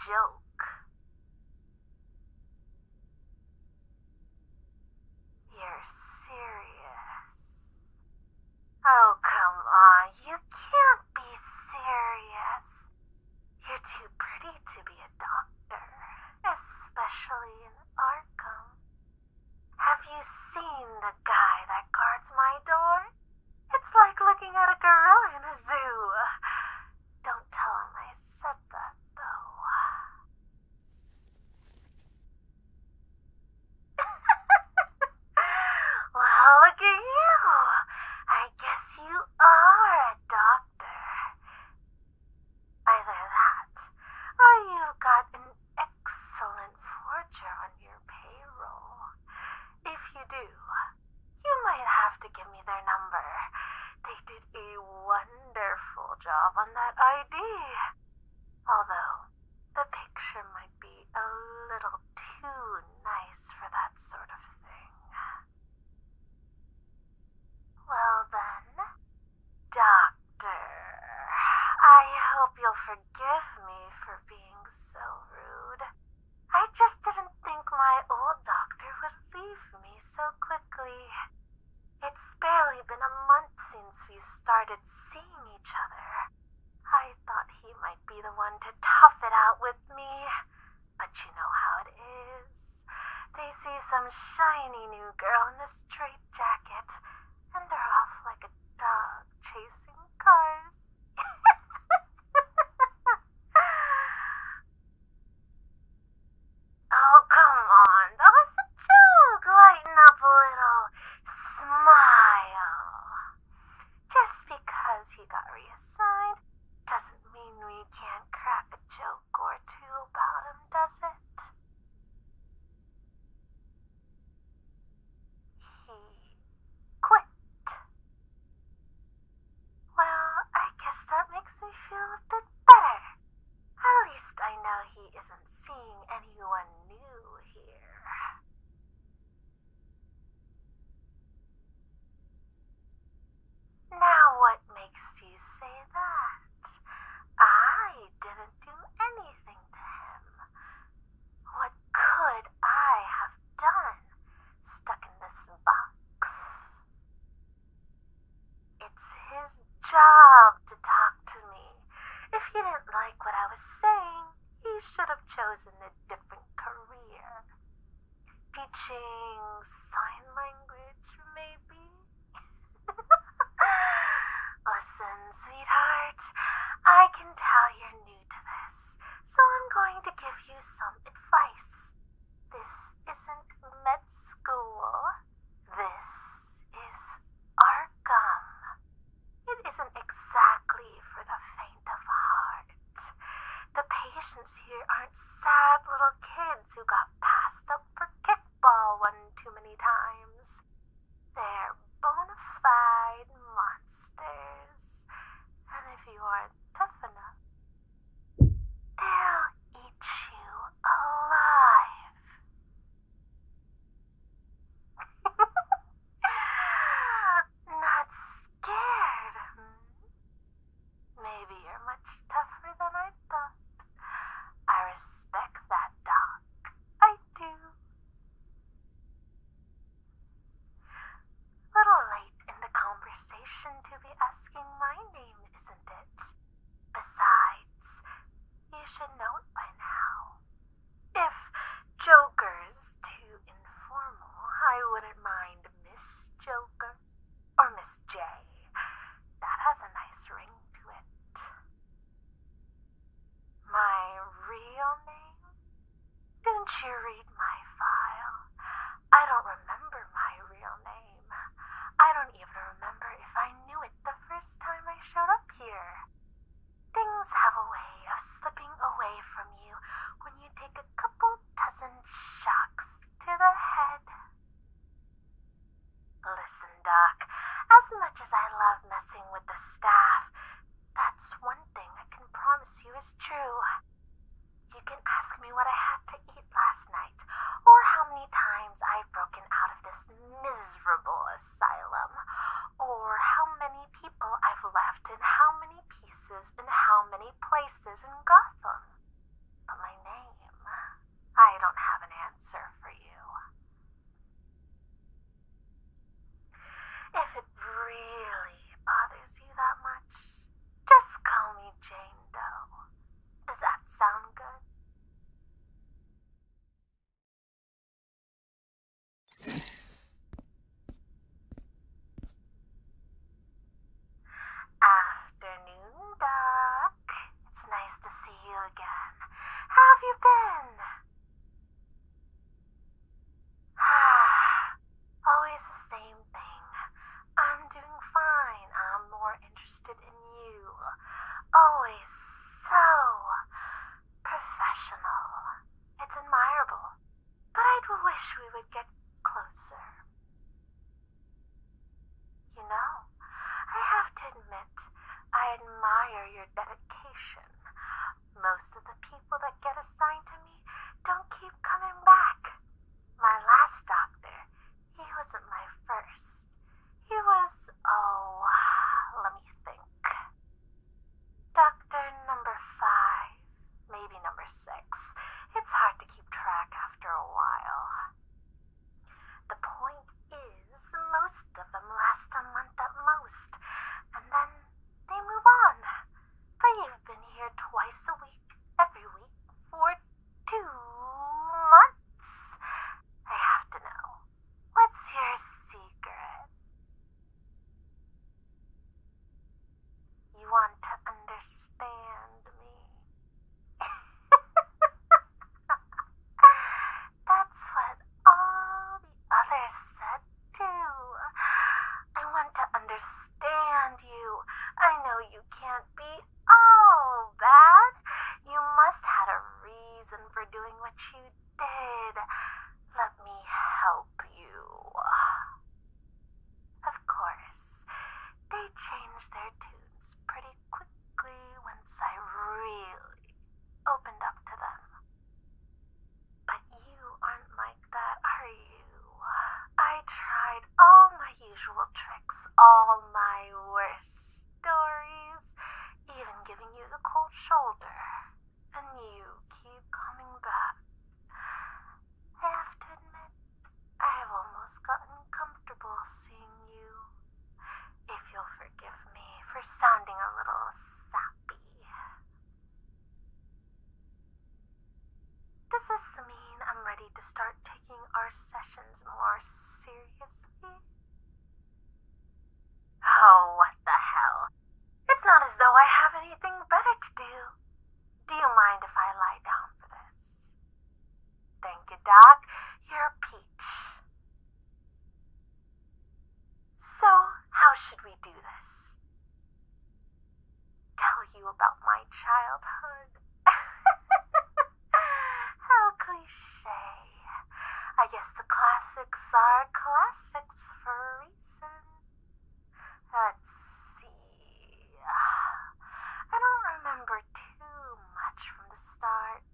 joke. You're serious. Oh, come on, you can't be serious. You're too pretty to be a doctor, especially in Arkham. Have you seen the guy that guards my door? It's like looking at a gorilla in a zoo. Don't tell him I said that, though. Well, look at you. I guess you are a doctor. Either that, or you've got an excellent forger on your payroll. If you do, you might have to give me their number. They did a wonderful job on that ID. Although, the picture might be a little too nice for that sort of thing. Well then, Doctor, I hope you'll forgive me for being so rude. I just didn't think my old doctor would leave me so quickly. It's barely been a month since we've started seeing each other. I thought he might be the one to tough it out with me. But you know how it is. They see some shiny new girl in a straitjacket, and they're off like a dog chasing cars. Oh, come on. That was a joke. Lighten up a little. Smile. Just because he got reassigned doesn't mean we can't crack a joke or two about him, does it? He quit. Well, I guess that makes me feel a bit better. At least I know he isn't seeing anyone new here. Now what makes you say that? I didn't do anything to him. What could I have done stuck in this box? It's his job to talk to me. If he didn't like what I was saying, he should have chosen a different career. Teaching sign language, maybe? Listen, sweetheart, I can tell you're new to this, so I'm going to give you some advice. This isn't med school. This is Arkham. It isn't exactly for the faint of heart. The patients here aren't sad little kids who got passed up for kickball one too many times. They're bona fide monsters. And if you aren't tough enough, they'll eat you alive. Not scared, Maybe you're much tougher than I thought. I respect that, Doc. I do. have you been? Always the same thing. I'm doing fine. I'm more interested in you. Always so professional. It's admirable. But I'd wish we would get closer. You know, I have to admit, I admire your dedication. Most of the people that get assigned to me don't keep coming back. My last doctor, he wasn't my first. He was, let me think. Doctor number 5, maybe number 6. It's hard to keep track after a while. The point is, most of them last a month at most, and then they move on. But you've been here twice a week, every week, for 2 months. I have to know. What's your secret? You want to understand me. That's what all the others said too. I want to understand you. I know you can't be all bad. You must had a reason for doing what you did. Let me help you. Of course, they changed their tunes pretty quickly once I really opened up to them. But you aren't like that, are you? I tried all my usual tricks, all my worst stories, even giving you the cold shoulder, and you keep coming back. I have to admit, I have almost gotten comfortable seeing you, if you'll forgive me for sounding a little sappy. Does this mean I'm ready to start taking our sessions more seriously? Oh, what the hell? It's not as though I have anything better to do. Do you mind if I lie down for this? Thank you, Doc. You're a peach. So, how should we do this? Tell you about my childhood. How cliche. I guess the classics are classics for a reason. Let's see. I don't remember too much from the start.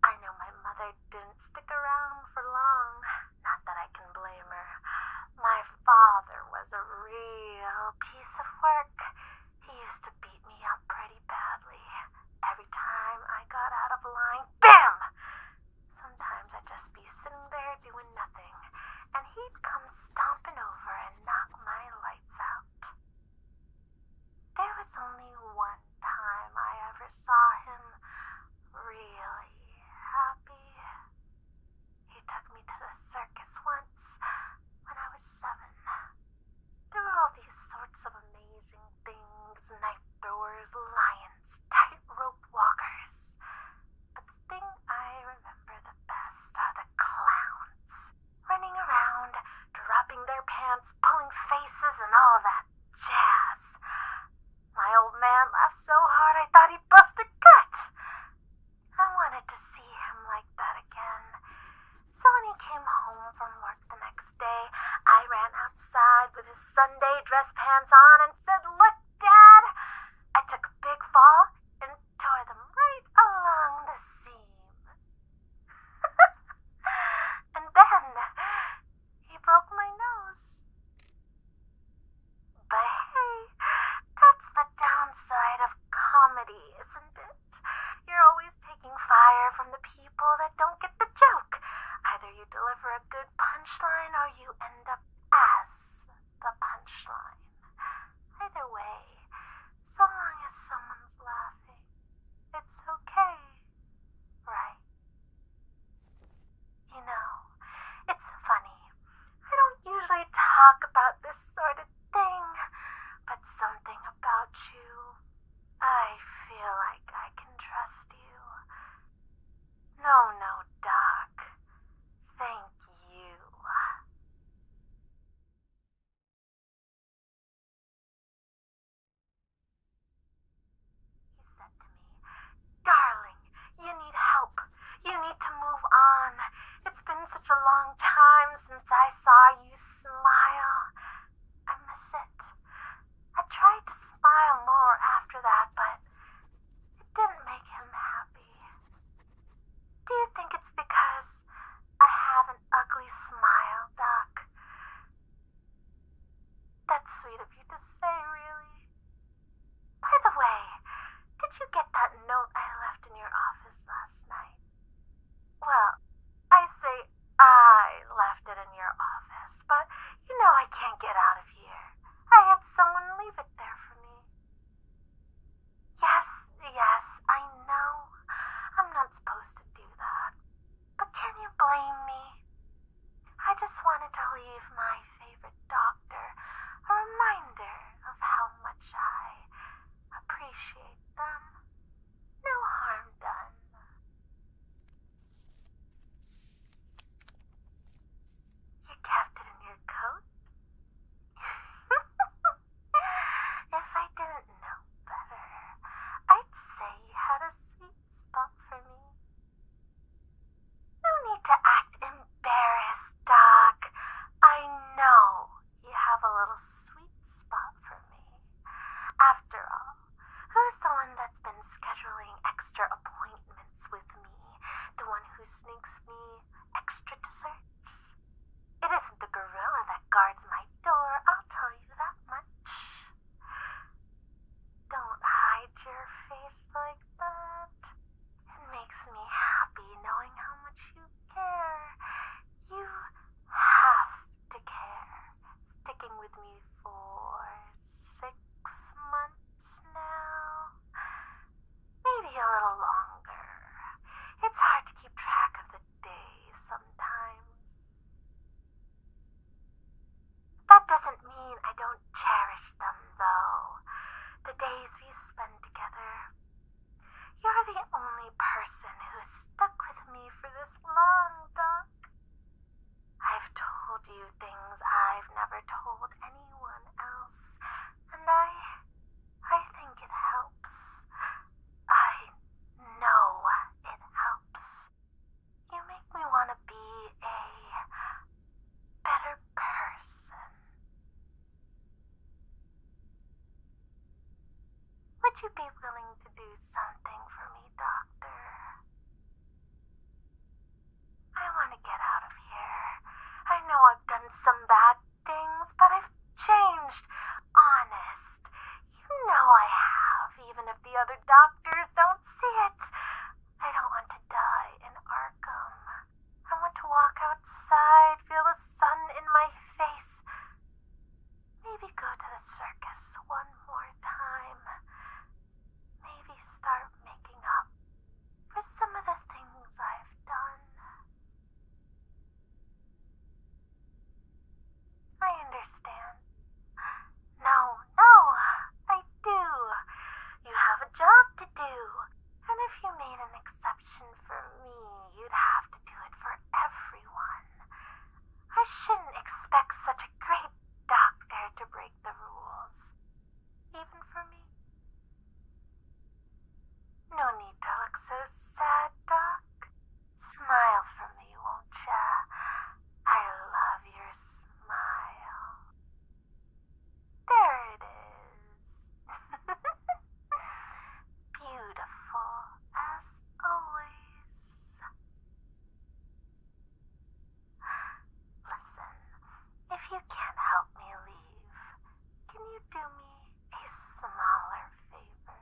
I know my mother didn't stick around for long. Not that I can blame her. My father was a real piece of work. He used to beat me up pretty badly. Every time I got out of line, BAM! Sometimes I'd just be sitting there doing nothing, to leave my favorite doctor a reminder of how much I appreciate them. No harm done. You kept it in your coat? If I didn't know better, I'd say you had a sweet spot for me. No need to act embarrassed, Doc. I know you have a little sweet spot for me. After all, who's the one that's been scheduling extra appointments with me? The one who sneaks me extra desserts? It isn't the gorilla that guards my door, I'll tell you that much. Don't hide your face like that. It makes me happy knowing how much you care. You have to care. Sticking with me for 6 months now. Maybe a little longer. It's hard to keep track of the days sometimes. That doesn't mean I don't cherish them, though. The days we spend together. You're the only person who's stuck with me for this long, Doc. I've told you things I've never told anyone else, and I think it helps. I know it helps. You make me want to be a better person. Would you be willing to do something for me, Doctor? I want to get out of here. I know I've done some bad things, but I've changed. Honest. You know I have, even if the other doctors don't see it. I don't want to die in Arkham. I want to walk outside, feel the sun in my face. Maybe go to the circus one more time. Maybe start making up for some of the things I've done. I understand. No, I do. You have a job to do. And if you made an exception for me, you'd have to do it for everyone. I shouldn't expect such a great doctor to break the rules. Even for me. No need to look so sad, Doc. Smile for me, won't ya? I love your smile. There it is. Beautiful as always. Listen, if you can't help me leave, can you do me a smaller favor?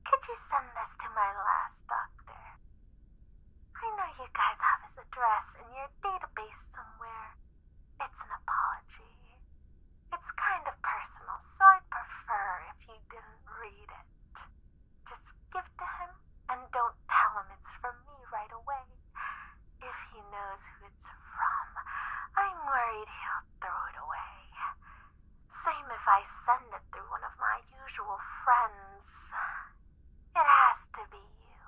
Could you send this to my last doctor? I know you guys have his address in your database somewhere. It's an apology. It's kind of personal, so I'd prefer if you didn't read it. Just give it to him, and don't tell him it's from me right away. If he knows who it's from, I'm worried he'll throw it away. Same if I send it through one of my usual friends. It has to be you.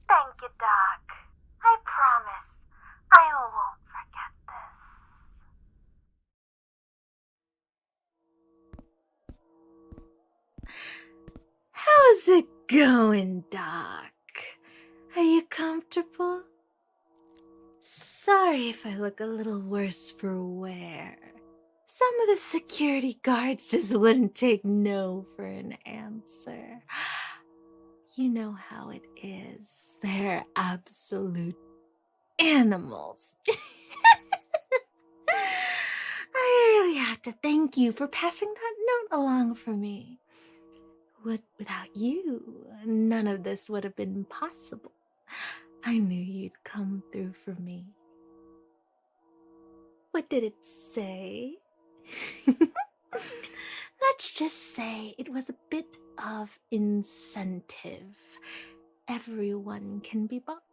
Thank you, Doc. I promise I won't forget this. How's it going, Doc? Are you comfortable? Sorry if I look a little worse for wear. Some of the security guards just wouldn't take no for an answer. You know how it is. They're absolute animals. I really have to thank you for passing that note along for me. Without you, none of this would have been possible. I knew you'd come through for me. What did it say? Let's just say it was a bit of incentive. Everyone can be bought.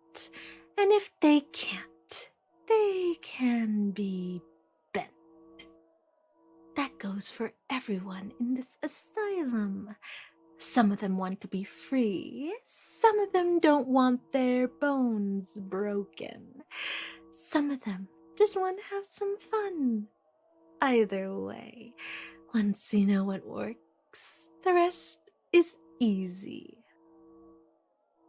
And if they can't, they can be bent. That goes for everyone in this asylum. Some of them want to be free. Some of them don't want their bones broken. Some of them just want to have some fun. Either way, once you know what works, the rest is easy.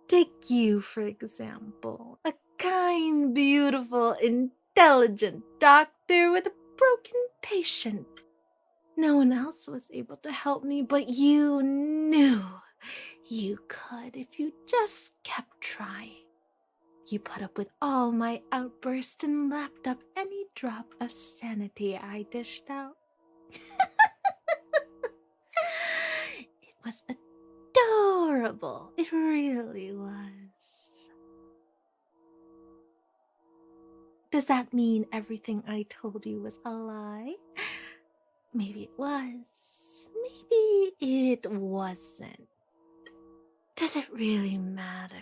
Take you, for example, a kind, beautiful, intelligent doctor with a broken patient. No one else was able to help me, but you knew you could if you just kept trying. You put up with all my outbursts and lapped up any drop of sanity I dished out. It was adorable. It really was. Does that mean everything I told you was a lie? Maybe it was. Maybe it wasn't. Does it really matter?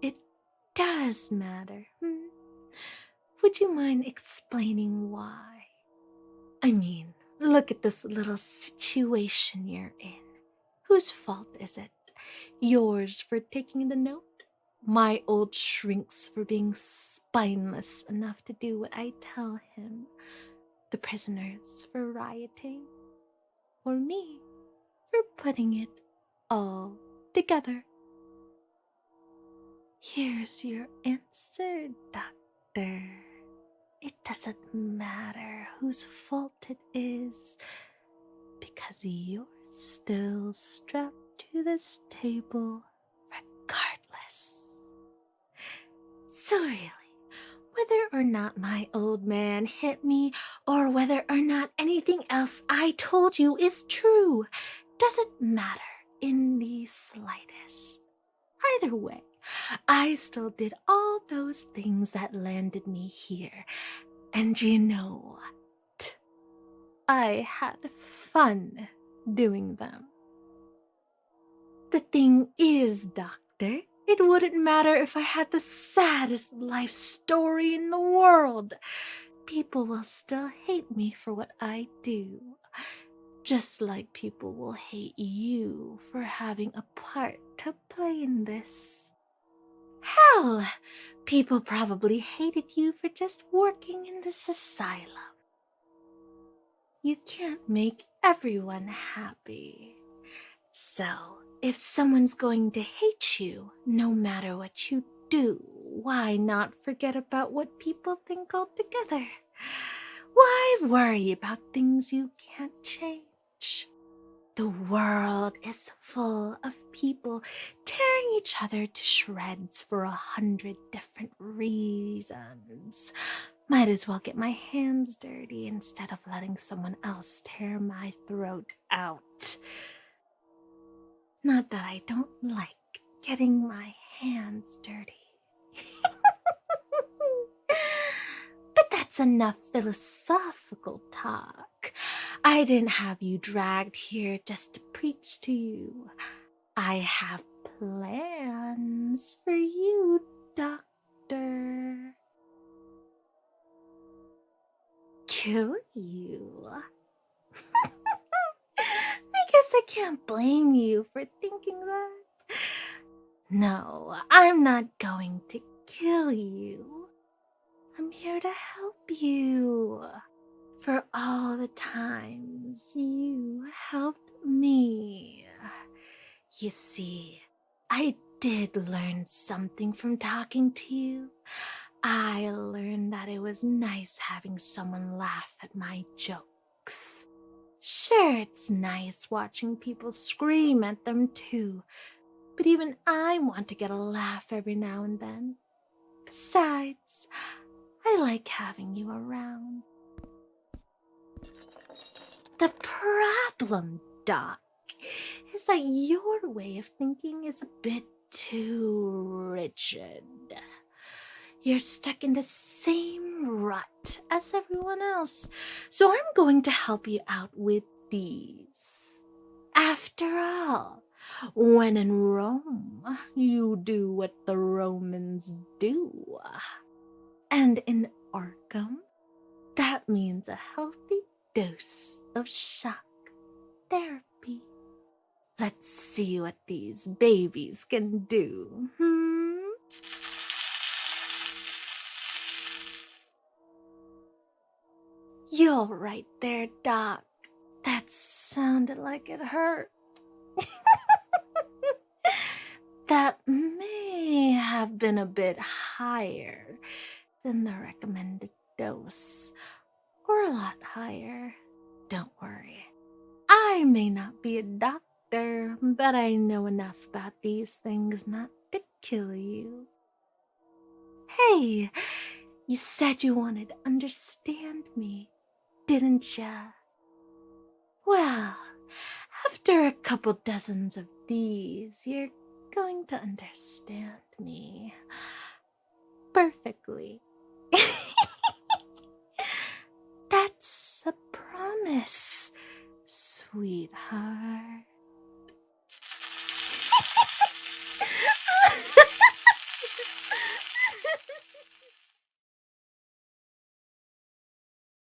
It does matter. Would you mind explaining why? I mean, look at this little situation you're in. Whose fault is it? Yours for taking the note? My old shrink's for being spineless enough to do what I tell him. The prisoners for rioting. Or me for putting it all together. Here's your answer, Doctor. It doesn't matter whose fault it is, because you're still strapped to this table regardless. So really, whether or not my old man hit me, or whether or not anything else I told you is true, doesn't matter in the slightest. Either way, I still did all those things that landed me here. And you know what? I had fun doing them. The thing is, Doctor, it wouldn't matter if I had the saddest life story in the world. People will still hate me for what I do. Just like people will hate you for having a part to play in this. Hell, people probably hated you for just working in this asylum. You can't make everyone happy. So, if someone's going to hate you, no matter what you do, why not forget about what people think altogether? Why worry about things you can't change? The world is full of people tearing each other to shreds for 100 different reasons. Might as well get my hands dirty instead of letting someone else tear my throat out. Not that I don't like getting my hands dirty. But that's enough philosophical talk. I didn't have you dragged here just to preach to you. I have plans for you, Doctor. Kill you? I guess I can't blame you for thinking that. No, I'm not going to kill you. I'm here to help you. For all the times you helped me. You see, I did learn something from talking to you. I learned that it was nice having someone laugh at my jokes. Sure, it's nice watching people scream at them too, but even I want to get a laugh every now and then. Besides, I like having you around. The problem, Doc, is that your way of thinking is a bit too rigid. You're stuck in the same rut as everyone else, so I'm going to help you out with these. After all, When in Rome, you do what the Romans do. And in Arkham, that means a healthy dose of shock therapy. Let's see what these babies can do, You're right there, Doc. That sounded like it hurt. That may have been a bit higher than the recommended dose, or a lot higher. Don't worry. I may not be a doctor, but I know enough about these things not to kill you. Hey, you said you wanted to understand me, didn't ya? Well, after a couple dozens of these, you're going to understand me perfectly. That's a promise, sweetheart.